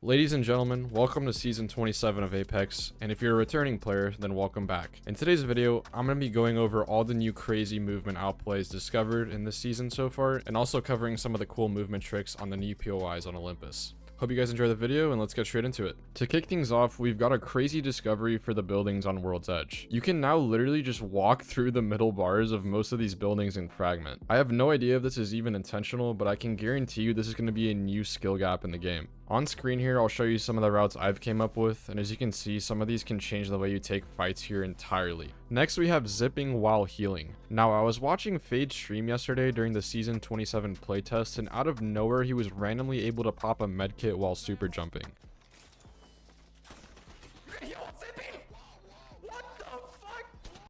Ladies and gentlemen, welcome to Season 27 of Apex, and if you're a returning player, then welcome back. In today's video, I'm going to be going over all the new crazy movement outplays discovered in this season so far, and also covering some of the cool movement tricks on the new POIs on Olympus. Hope you guys enjoy the video, and let's get straight into it. To kick things off, we've got a crazy discovery for the buildings on World's Edge. You can now literally just walk through the middle bars of most of these buildings in Fragment. I have no idea if this is even intentional, but I can guarantee you this is going to be a new skill gap in the game. On screen here, I'll show you some of the routes I've came up with, and as you can see, some of these can change the way you take fights here entirely. Next, we have zipping while healing. Now, I was watching Fade's stream yesterday during the Season 27 playtest, and out of nowhere, he was randomly able to pop a medkit while super jumping.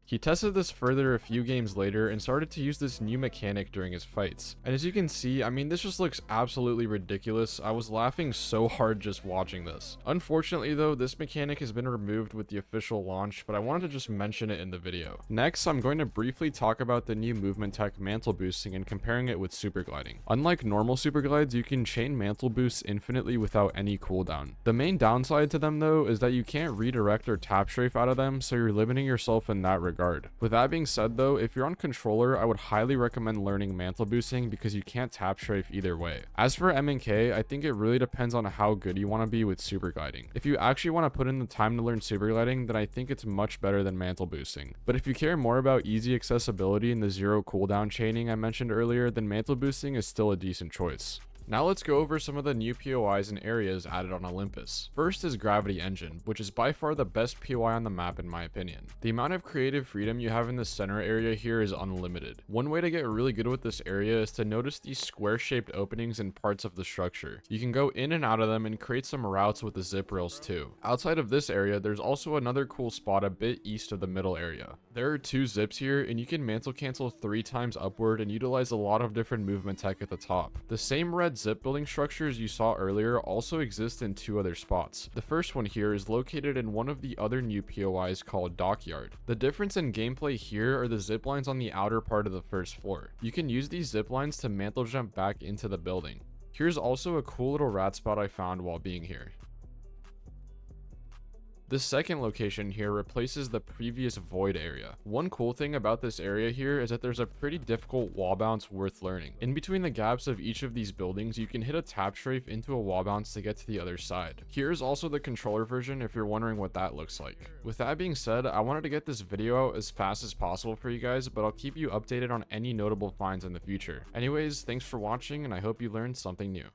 He tested this further a few games later and started to use this new mechanic during his fights. And as you can see, I mean, this just looks absolutely ridiculous. I was laughing so hard just watching this. Unfortunately though, this mechanic has been removed with the official launch, but I wanted to just mention it in the video. Next, I'm going to briefly talk about the new movement tech mantle boosting and comparing it with super gliding. Unlike normal super glides, you can chain mantle boosts infinitely without any cooldown. The main downside to them though is that you can't redirect or tap strafe out of them, so you're limiting yourself in that regard. With that being said though, if you're on controller, I would highly recommend learning mantle boosting because you can't tap strafe either way. As for M and K, I think it really depends on how good you want to be with super gliding. If you actually want to put in the time to learn super gliding, then I think it's much better than mantle boosting. But if you care more about easy accessibility and the zero cooldown chaining I mentioned earlier, then mantle boosting is still a decent choice. Now let's go over some of the new POIs and areas added on Olympus. First is Gravity Engine, which is by far the best POI on the map in my opinion. The amount of creative freedom you have in the center area here is unlimited. One way to get really good with this area is to notice these square-shaped openings in parts of the structure. You can go in and out of them and create some routes with the zip rails too. Outside of this area, there's also another cool spot a bit east of the middle area. There are 2 zips here, and you can mantle cancel 3 times upward and utilize a lot of different movement tech at the top. The same red zip building structures you saw earlier also exist in 2 other spots. The first one here is located in one of the other new POIs called Dockyard. The difference in gameplay here are the zip lines on the outer part of the first floor. You can use these zip lines to mantle jump back into the building. Here's also a cool little rat spot I found while being here. This second location here replaces the previous void area. One cool thing about this area here is that there's a pretty difficult wall bounce worth learning. In between the gaps of each of these buildings, you can hit a tap strafe into a wall bounce to get to the other side. Here's also the controller version if you're wondering what that looks like. With that being said, I wanted to get this video out as fast as possible for you guys, but I'll keep you updated on any notable finds in the future. Anyways, thanks for watching and I hope you learned something new.